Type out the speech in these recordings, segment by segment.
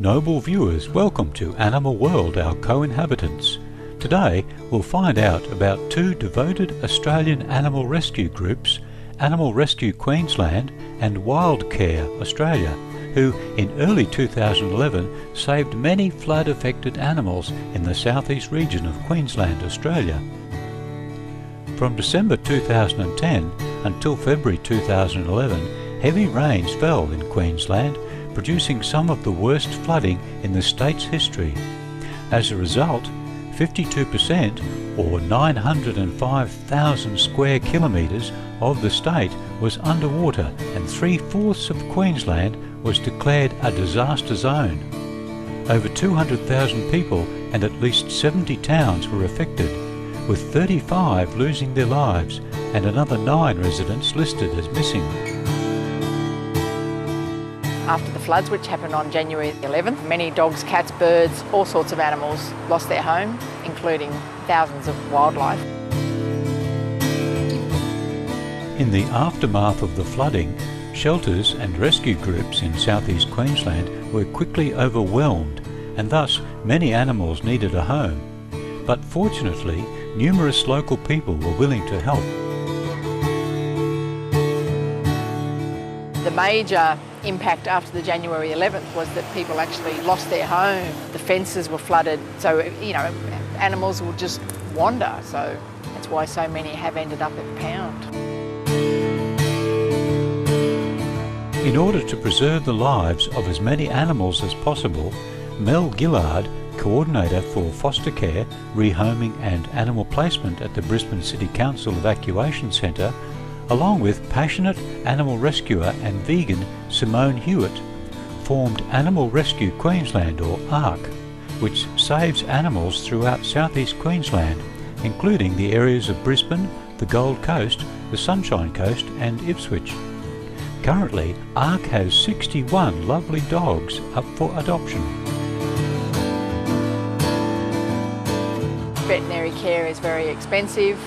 Noble viewers, welcome to Animal World, our co-inhabitants. Today we'll find out about two devoted Australian animal rescue groups, Animal Rescue Queensland and Wildcare Australia, who in early 2011 saved many flood-affected animals in the southeast region of Queensland, Australia. From December 2010 until February 2011, heavy rains fell in Queensland, producing some of the worst flooding in the state's history. As a result, 52% or 905,000 square kilometres of the state was underwater and 3/4 of Queensland was declared a disaster zone. Over 200,000 people and at least 70 towns were affected, with 35 losing their lives and another 9 residents listed as missing. After the floods, which happened on January 11th, many dogs, cats, birds, all sorts of animals lost their home, including thousands of wildlife. In the aftermath of the flooding, shelters and rescue groups in southeast Queensland were quickly overwhelmed, and thus many animals needed a home. But fortunately, numerous local people were willing to help. The major impact after the January 11th was that people actually lost their home. The fences were flooded, so animals will just wander. So that's why so many have ended up at Pound. In order to preserve the lives of as many animals as possible, Mel Gillard, Coordinator for Foster Care, Rehoming and Animal Placement at the Brisbane City Council Evacuation Centre, along with passionate animal rescuer and vegan Simone Hewitt, formed Animal Rescue Queensland, or ARC, which saves animals throughout southeast Queensland, including the areas of Brisbane, the Gold Coast, the Sunshine Coast and Ipswich. Currently, ARC has 61 lovely dogs up for adoption. Veterinary care is very expensive.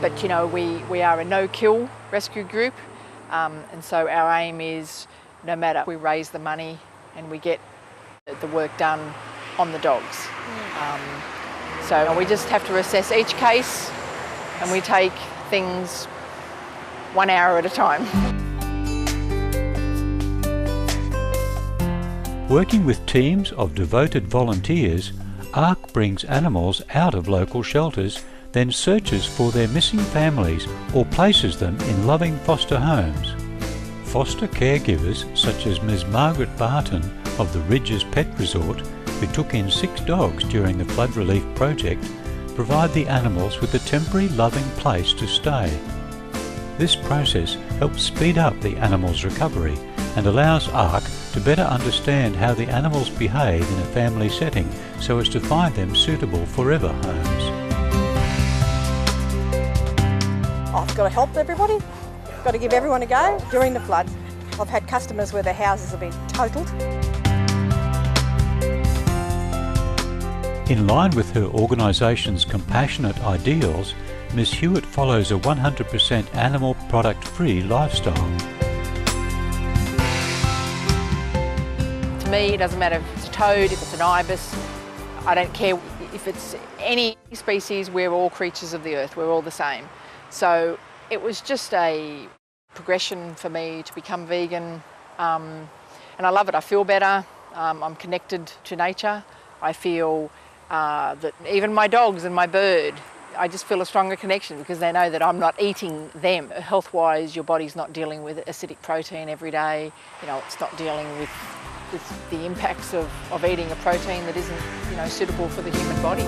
But we are a no-kill rescue group, and so our aim is, no matter, we raise the money and we get the work done on the dogs. So we just have to assess each case and we take things 1 hour at a time. Working with teams of devoted volunteers, ARC brings animals out of local shelters, then searches for their missing families or places them in loving foster homes. Foster caregivers such as Ms. Margaret Barton of the Ridges Pet Resort, who took in 6 dogs during the flood relief project, provide the animals with a temporary loving place to stay. This process helps speed up the animals' recovery and allows ARC to better understand how the animals behave in a family setting so as to find them suitable forever homes. I've got to help everybody, got to give everyone a go. During the flood, I've had customers where their houses have been totaled. In line with her organisation's compassionate ideals, Ms. Hewitt follows a 100% animal product-free lifestyle. To me, it doesn't matter if it's a toad, if it's an ibis, I don't care if it's any species, we're all creatures of the earth, we're all the same. So it was just a progression for me to become vegan, and I love it. I feel better, I'm connected to nature. I feel that even my dogs and my bird, I just feel a stronger connection because they know that I'm not eating them. Health-wise, your body's not dealing with acidic protein every day. It's not dealing with the impacts of eating a protein that isn't suitable for the human body.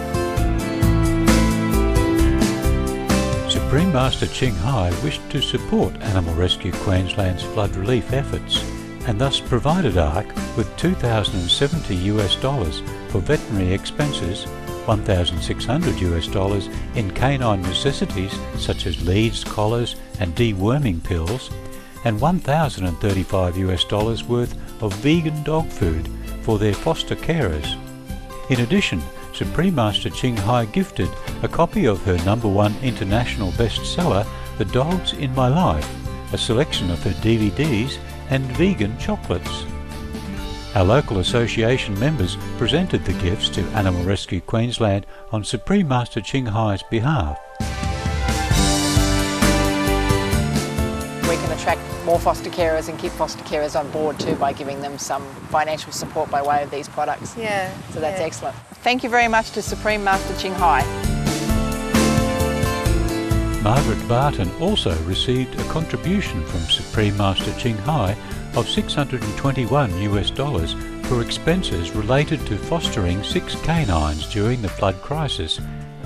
Supreme Master Ching Hai wished to support Animal Rescue Queensland's flood relief efforts and thus provided ARC with $2,070 for veterinary expenses, $1,600 in canine necessities such as leads, collars and deworming pills, and $1,035 worth of vegan dog food for their foster carers. In addition, Supreme Master Ching Hai gifted a copy of her #1 international bestseller, The Dogs in My Life, a selection of her DVDs and vegan chocolates. Our local association members presented the gifts to Animal Rescue Queensland on Supreme Master Ching Hai's behalf. We can attract more foster carers and keep foster carers on board too by giving them some financial support by way of these products. Yeah. So that's excellent. Thank you very much to Supreme Master Ching Hai. Margaret Barton also received a contribution from Supreme Master Ching Hai of $621 for expenses related to fostering 6 canines during the flood crisis,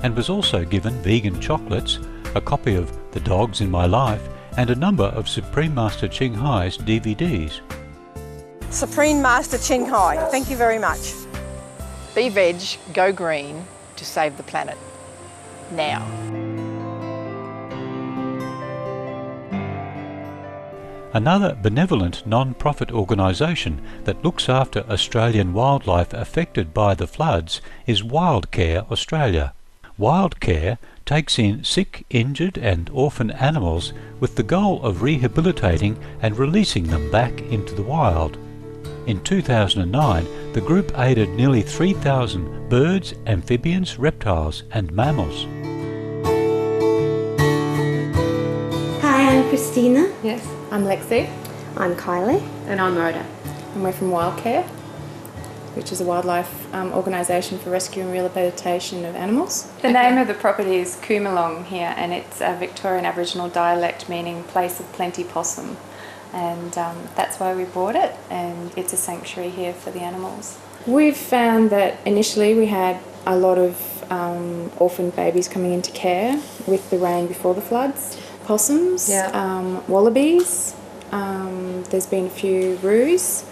and was also given vegan chocolates, a copy of The Dogs in My Life, and a number of Supreme Master Ching Hai's DVDs. Supreme Master Ching Hai, thank you very much. Be veg, go green to save the planet. Now. Another benevolent non-profit organisation that looks after Australian wildlife affected by the floods is Wildcare Australia. Wildcare takes in sick, injured and orphan animals with the goal of rehabilitating and releasing them back into the wild. In 2009, the group aided nearly 3,000 birds, amphibians, reptiles and mammals. Hi, I'm Christina. Yes, I'm Lexi. I'm Kylie. And I'm Rhoda. And we're from Wildcare, which is a wildlife organisation for rescue and rehabilitation of animals. The name of the property is Coomalong here, and it's a Victorian Aboriginal dialect meaning place of plenty possum. And that's why we bought it, and it's a sanctuary here for the animals. We've found that initially we had a lot of orphan babies coming into care with the rain before the floods. Possums, wallabies, there's been a few roos,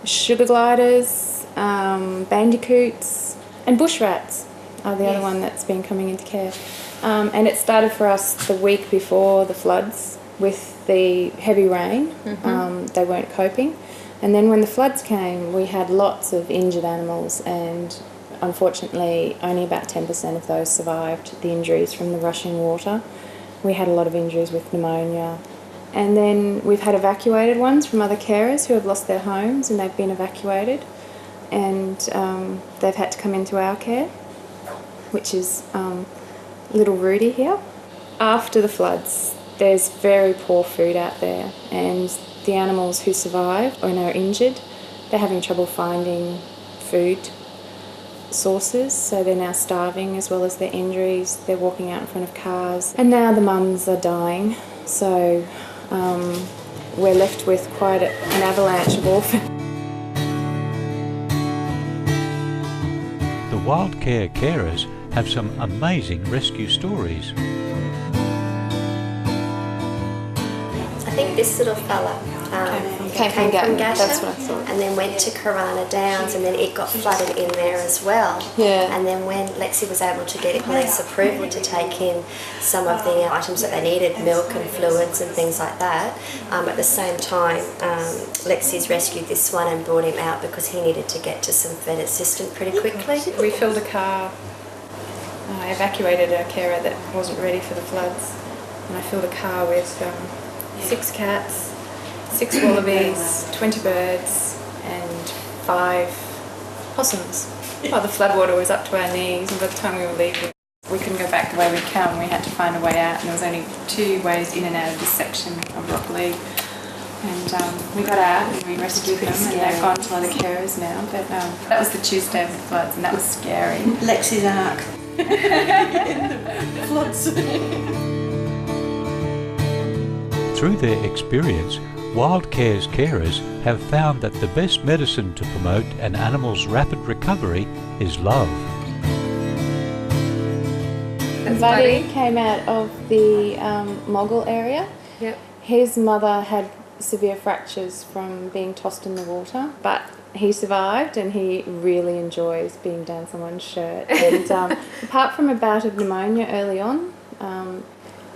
sugar gliders, bandicoots, and bush rats are the other one that's been coming into care. And it started for us the week before the floods with the heavy rain. They weren't coping. And then when the floods came, we had lots of injured animals, and unfortunately only about 10% of those survived the injuries from the rushing water. We had a lot of injuries with pneumonia. And then we've had evacuated ones from other carers who have lost their homes and they've been evacuated, and they've had to come into our care, which is little Rudy here. After the floods, there's very poor food out there, and the animals who survive and are injured, they're having trouble finding food sources, so they're now starving as well as their injuries. They're walking out in front of cars, and now the mums are dying, so we're left with quite an avalanche of orphans. The Wildcare carers have some amazing rescue stories. I think this little fella came from Gatton, that's what I thought, and then went to Corona Downs, and then it got flooded in there as well. And then when Lexi was able to get police approval to take in some of the items that they needed, milk and fluids and things like that, at the same time Lexi's rescued this one and brought him out because he needed to get to some vet assistant pretty quickly. We filled a car, evacuated a carer that wasn't ready for the floods, and I filled a car with 6 cats, 6 wallabies, 20 birds and 5 possums. Well, the floodwater was up to our knees, and by the time we were leaving, we couldn't go back the way we'd come. We had to find a way out, and there was only 2 ways in and out of this section of Rockleigh. And we got out and we rescued them, and they've gone to other carers now. But that was the Tuesday of the floods, and that was scary. Lexi's ark. Floods. Through their experience, Wildcare's carers have found that the best medicine to promote an animal's rapid recovery is love. Buddy came out of the Mogul area. His mother had severe fractures from being tossed in the water, but he survived, and he really enjoys being down someone's shirt. And apart from a bout of pneumonia early on,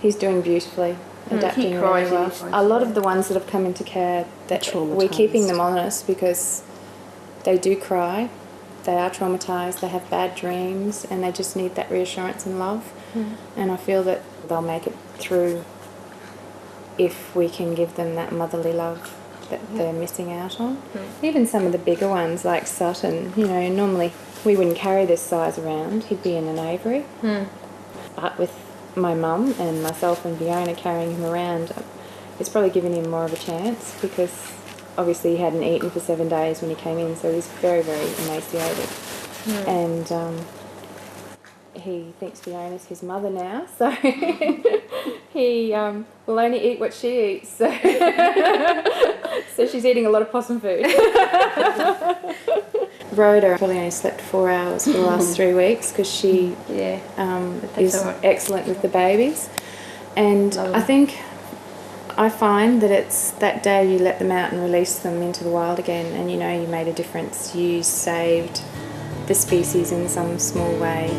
he's doing beautifully. Adapting really well. A lot of the ones that have come into care, that we're keeping them honest because they do cry, they are traumatised, they have bad dreams, and they just need that reassurance and love. And I feel that they'll make it through if we can give them that motherly love. that they're missing out on. Even some of the bigger ones like Sutton, you know, normally we wouldn't carry this size around. He'd be in an aviary. But with my mum and myself and Fiona carrying him around, it's probably given him more of a chance, because obviously he hadn't eaten for 7 days when he came in, so he's very, very emaciated. And he thinks Fiona's his mother now, so he will only eat what she eats. So, so she's eating a lot of possum food. Rhoda probably only slept 4 hours for the last 3 weeks, because she is excellent with the babies. And I find that it's that day you let them out and release them into the wild again, and you know you made a difference. You saved the species in some small way.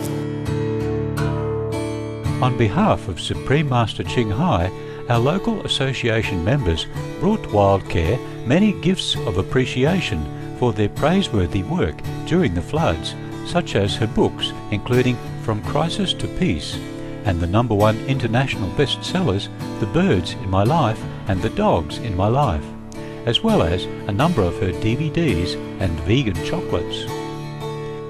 On behalf of Supreme Master Ching Hai, our local association members brought Wildcare many gifts of appreciation for their praiseworthy work during the floods, such as her books including From Crisis to Peace and the #1 international bestsellers The Birds in My Life and The Dogs in My Life, as well as a number of her DVDs and vegan chocolates.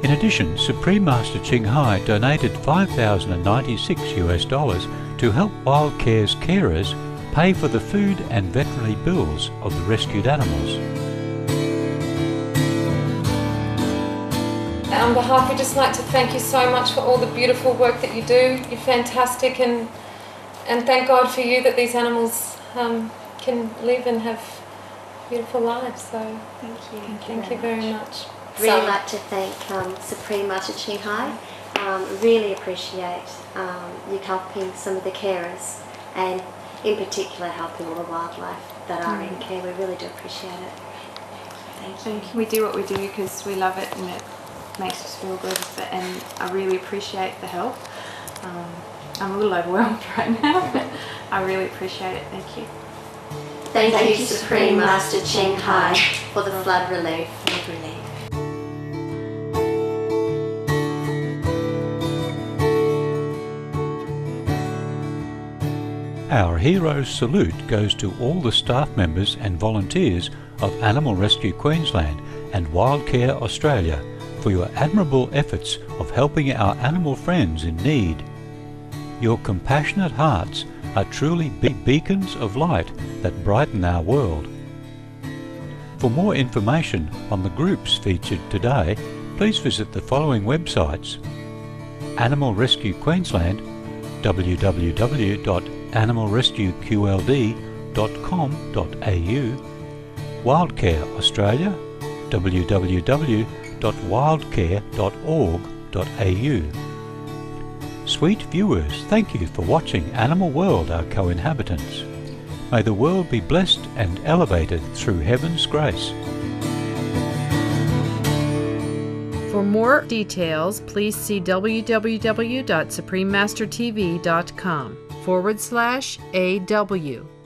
In addition, Supreme Master Ching Hai donated $5,096 to help Wildcare's carers pay for the food and veterinary bills of the rescued animals. On behalf, we'd just like to thank you so much for all the beautiful work that you do. You're fantastic, and thank God for you that these animals can live and have beautiful lives. So thank you very much. Really like to thank Supreme Master Ching Hai. Really appreciate you helping some of the carers, and in particular helping all the wildlife that are in care. We really do appreciate it. Thank you. We do what we do because we love it, and it makes us feel good, and I really appreciate the help. I'm a little overwhelmed right now, but I really appreciate it. Thank you. Thank you, Supreme Master Ching Hai, for the flood relief. Our hero's salute goes to all the staff members and volunteers of Animal Rescue Queensland and Wildcare Australia for your admirable efforts of helping our animal friends in need. Your compassionate hearts are truly beacons of light that brighten our world. For more information on the groups featured today, please visit the following websites: Animal Rescue Queensland, www.animalrescueqld.com.au, Wildcare Australia, www.wildcare.org.au. Sweet viewers, thank you for watching Animal World, Our Co-Inhabitants. May the world be blessed and elevated through heaven's grace. For more details, please see www.suprememastertv.com/AW.